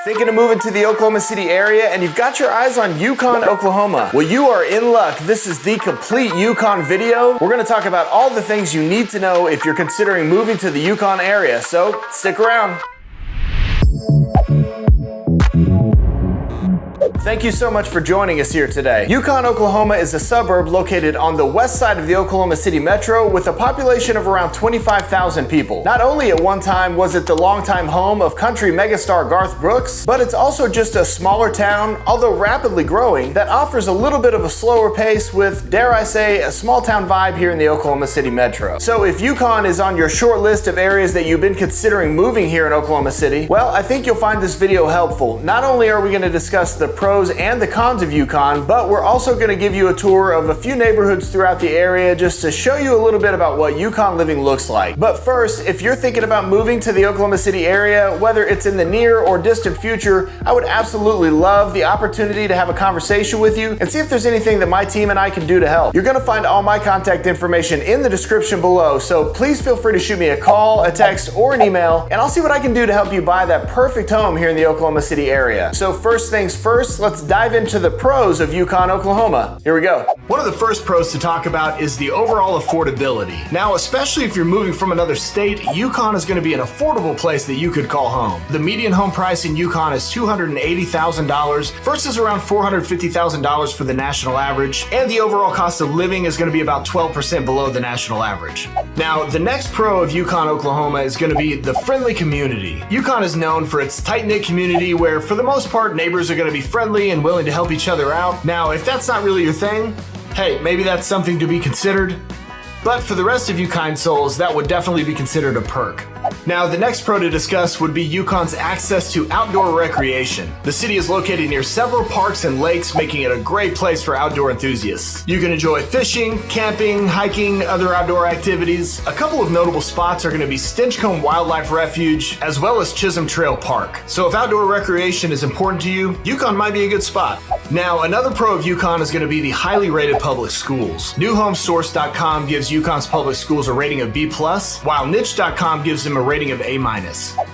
Thinking of moving to the Oklahoma City area and you've got your eyes on Yukon, Oklahoma? Well, you are in luck. This is the complete Yukon video. We're going to talk about all the things you need to know if you're considering moving to the Yukon area, so stick around. Thank you so much for joining us here today. Yukon, Oklahoma is a suburb located on the west side of the Oklahoma City metro with a population of around 25,000 people. Not only at one time was it the longtime home of country megastar Garth Brooks, but it's also just a smaller town, although rapidly growing, that offers a little bit of a slower pace with, dare I say, a small town vibe here in the Oklahoma City metro. So if Yukon is on your short list of areas that you've been considering moving here in Oklahoma City, well, I think you'll find this video helpful. Not only are we going to discuss the pros and the cons of Yukon, but we're also going to give you a tour of a few neighborhoods throughout the area just to show you a little bit about what Yukon living looks like. But first, if you're thinking about moving to the Oklahoma City area, whether it's in the near or distant future, I would absolutely love the opportunity to have a conversation with you and see if there's anything that my team and I can do to help. You're going to find all my contact information in the description below, so please feel free to shoot me a call, a text, or an email, and I'll see what I can do to help you buy that perfect home here in the Oklahoma City area. So first things first, let's dive into the pros of Yukon, Oklahoma. Here we go. One of the first pros to talk about is the overall affordability. Now, especially if you're moving from another state, Yukon is going to be an affordable place that you could call home. The median home price in Yukon is $280,000 versus around $450,000 for the national average, and the overall cost of living is going to be about 12% below the national average. Now, the next pro of Yukon, Oklahoma is going to be the friendly community. Yukon is known for its tight-knit community where, for the most part, neighbors are going to be friendly and willing to help each other out. Now, if that's not really your thing, hey, maybe that's something to be considered. But for the rest of you kind souls, that would definitely be considered a perk. Now, the next pro to discuss would be Yukon's access to outdoor recreation. The city is located near several parks and lakes, making it a great place for outdoor enthusiasts. You can enjoy fishing, camping, hiking, other outdoor activities. A couple of notable spots are going to be Stinchcombe Wildlife Refuge, as well as Chisholm Trail Park. So if outdoor recreation is important to you, Yukon might be a good spot. Now, another pro of Yukon is going to be the highly rated public schools. NewHomeSource.com gives Yukon's public schools a rating of B+, while Niche.com gives them a rating of A-.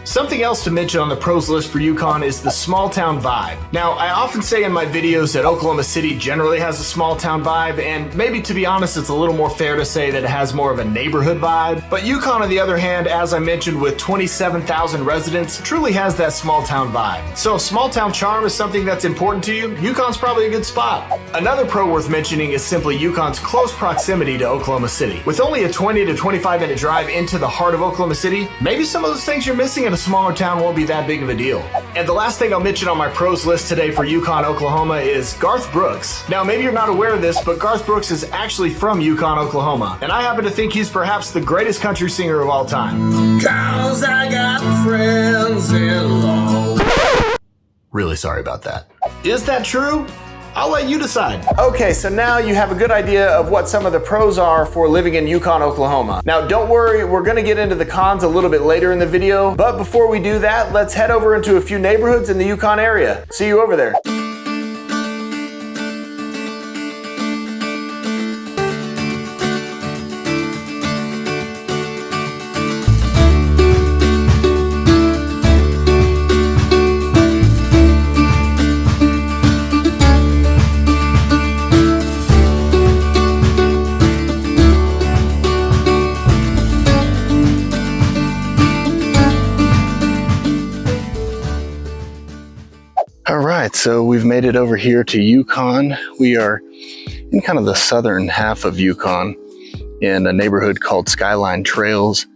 Something else to mention on the pros list for Yukon is the small town vibe. Now, I often say in my videos that Oklahoma City generally has a small town vibe, and maybe to be honest, it's a little more fair to say that it has more of a neighborhood vibe. But Yukon, on the other hand, as I mentioned, with 27,000 residents, truly has that small town vibe. So if small town charm is something that's important to you, Yukon's probably a good spot. Another pro worth mentioning is simply Yukon's close proximity to Oklahoma City. With only a 20 to 25 minute drive into the heart of Oklahoma City, maybe some of those things you're missing in a smaller town won't be that big of a deal. And the last thing I'll mention on my pros list today for Yukon, Oklahoma is Garth Brooks. Now, maybe you're not aware of this, but Garth Brooks is actually from Yukon, Oklahoma. And I happen to think he's perhaps the greatest country singer of all time. 'Cause I got friends in law. Really sorry about that. Is that true? I'll let you decide. Okay, so now you have a good idea of what some of the pros are for living in Yukon, Oklahoma. Now, don't worry, we're gonna get into the cons a little bit later in the video, but before we do that, let's head over into a few neighborhoods in the Yukon area. See you over there. Alright, so we've made it over here to Yukon. We are in kind of the southern half of Yukon in a neighborhood called Skyline Trails.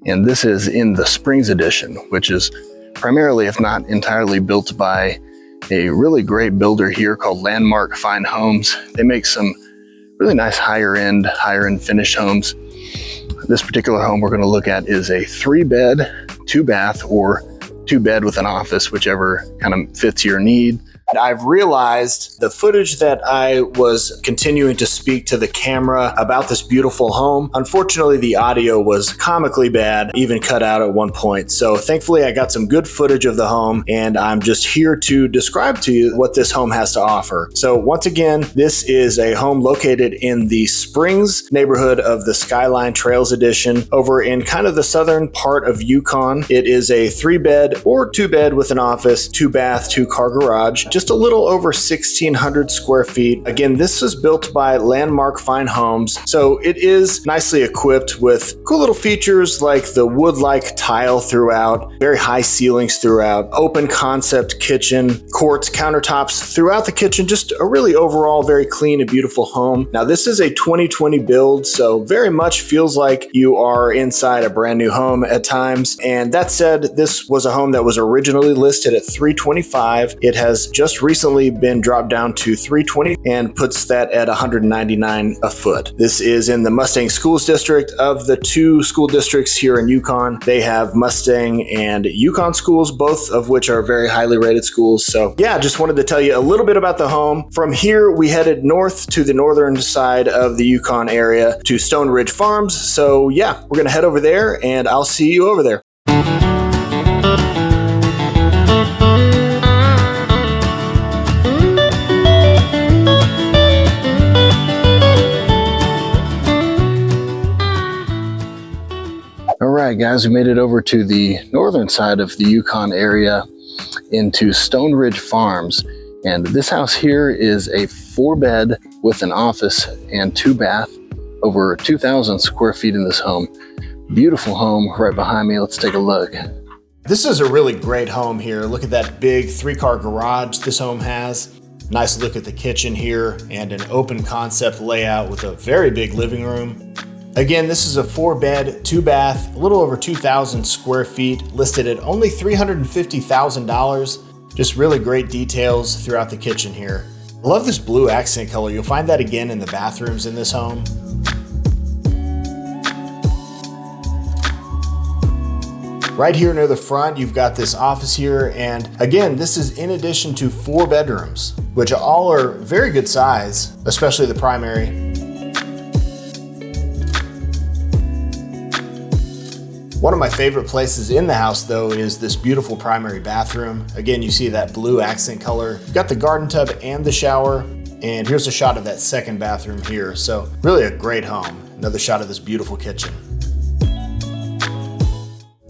And this is in the Springs Edition, which is primarily, if not entirely, built by a really great builder here called Landmark Fine Homes. They make some really nice higher end finished homes. This particular home we're going to look at is a 3-bed, 2-bath, or 2-bed with an office, whichever kind of fits your need. I've realized the footage that I was continuing to speak to the camera about this beautiful home, unfortunately the audio was comically bad, even cut out at one point. So thankfully I got some good footage of the home, and I'm just here to describe to you what this home has to offer. So once again, this is a home located in the Springs neighborhood of the Skyline Trails Edition over in kind of the southern part of Yukon. It is a 3-bed or 2-bed with an office, 2-bath, 2-car garage, just a little over 1,600 square feet. Again, this is built by Landmark Fine Homes, so it is nicely equipped with cool little features like the wood-like tile throughout, very high ceilings throughout, open concept kitchen, quartz countertops throughout the kitchen, just a really overall very clean and beautiful home. Now this is a 2020 build, so very much feels like you are inside a brand new home at times. And that said, this was a home that was originally listed at $325. It has just recently been dropped down to $320 and puts that at $199 a foot. This is in the Mustang Schools District. Of the 2 school districts here in Yukon, they have Mustang and Yukon schools, both of which are very highly rated schools. So yeah, just wanted to tell you a little bit about the home. From here, we headed north to the northern side of the Yukon area to Stone Ridge Farms. So yeah, we're gonna head over there and I'll see you over there. Alright guys, we made it over to the northern side of the Yukon area into Stone Ridge Farms. And this house here is a 4-bed with an office and 2-bath, over 2,000 square feet in this home. Beautiful home right behind me. Let's take a look. This is a really great home here. Look at that big 3-car garage this home has. Nice look at the kitchen here and an open concept layout with a very big living room. Again, this is a 4-bed, 2-bath, a little over 2,000 square feet, listed at only $350,000. Just really great details throughout the kitchen here. I love this blue accent color. You'll find that again in the bathrooms in this home. Right here near the front, you've got this office here, and again, this is in addition to 4 bedrooms, which all are very good size, especially the primary. One of my favorite places in the house though is this beautiful primary bathroom. Again, you see that blue accent color. You've got the garden tub and the shower, and here's a shot of that second bathroom here. So really a great home. Another shot of this beautiful kitchen.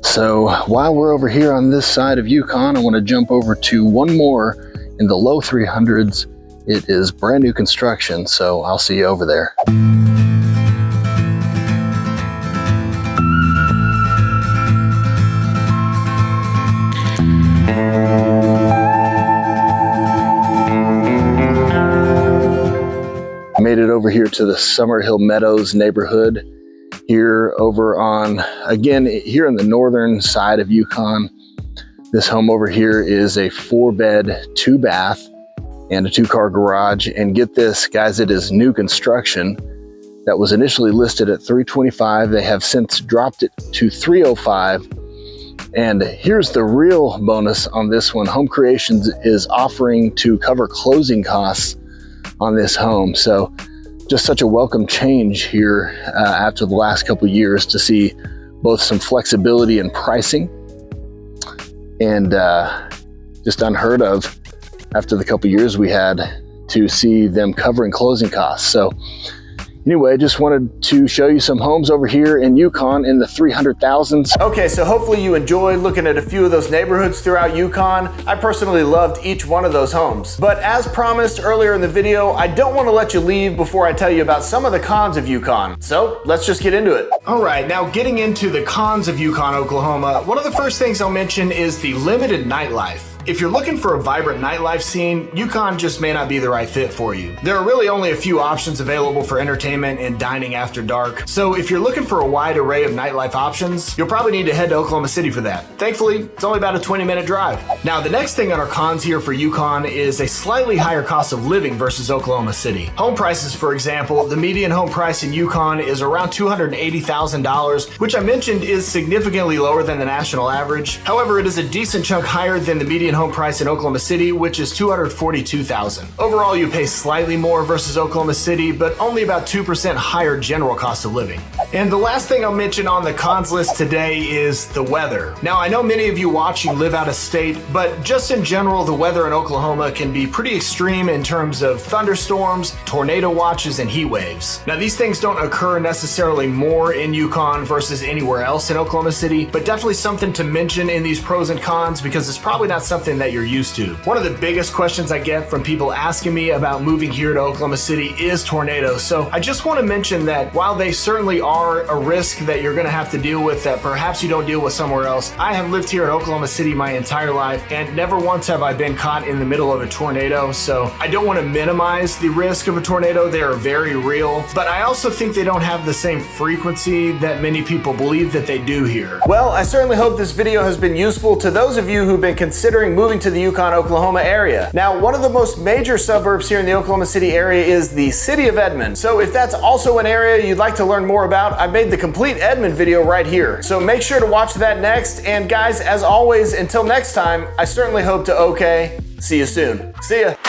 So while we're over here on this side of Yukon, I want to jump over to one more in the low 300s. It is brand new construction, so I'll see you over there. Made it over here to the Summerhill Meadows neighborhood here over on, again, here in the northern side of Yukon. This home over here is a 4-bed, 2-bath, and a 2-car garage. And get this, guys, it is new construction that was initially listed at $325. They have since dropped it to $305. And here's the real bonus on this one. Home Creations is offering to cover closing costs on this home. So just such a welcome change here after the last couple of years to see both some flexibility in pricing and just unheard of after the couple of years we had to see them covering closing costs. So anyway, just wanted to show you some homes over here in Yukon in the 300,000s. Okay, so hopefully you enjoyed looking at a few of those neighborhoods throughout Yukon. I personally loved each one of those homes. But as promised earlier in the video, I don't want to let you leave before I tell you about some of the cons of Yukon. So let's just get into it. All right, now getting into the cons of Yukon, Oklahoma, one of the first things I'll mention is the limited nightlife. If you're looking for a vibrant nightlife scene, Yukon just may not be the right fit for you. There are really only a few options available for entertainment and dining after dark. So if you're looking for a wide array of nightlife options, you'll probably need to head to Oklahoma City for that. Thankfully, it's only about a 20-minute drive. Now, the next thing on our cons here for Yukon is a slightly higher cost of living versus Oklahoma City. Home prices, for example, the median home price in Yukon is around $280,000, which I mentioned is significantly lower than the national average. However, it is a decent chunk higher than the median median home price in Oklahoma City, which is $242,000. Overall, you pay slightly more versus Oklahoma City, but only about 2% higher general cost of living. And the last thing I'll mention on the cons list today is the weather. Now, I know many of you watching live out of state, but just in general, the weather in Oklahoma can be pretty extreme in terms of thunderstorms, tornado watches, and heat waves. Now, these things don't occur necessarily more in Yukon versus anywhere else in Oklahoma City, but definitely something to mention in these pros and cons because it's probably not something that you're used to. One of the biggest questions I get from people asking me about moving here to Oklahoma City is tornadoes. So I just want to mention that while they certainly are a risk that you're going to have to deal with that perhaps you don't deal with somewhere else, I have lived here in Oklahoma City my entire life and never once have I been caught in the middle of a tornado. So I don't want to minimize the risk of a tornado. They are very real, but I also think they don't have the same frequency that many people believe that they do here. Well, I certainly hope this video has been useful to those of you who've been considering moving to the Yukon, Oklahoma area. Now, one of the most major suburbs here in the Oklahoma City area is the city of Edmond. So if that's also an area you'd like to learn more about, I made the complete Edmond video right here. So make sure to watch that next. And guys, as always, until next time, I certainly hope to see you soon. See ya.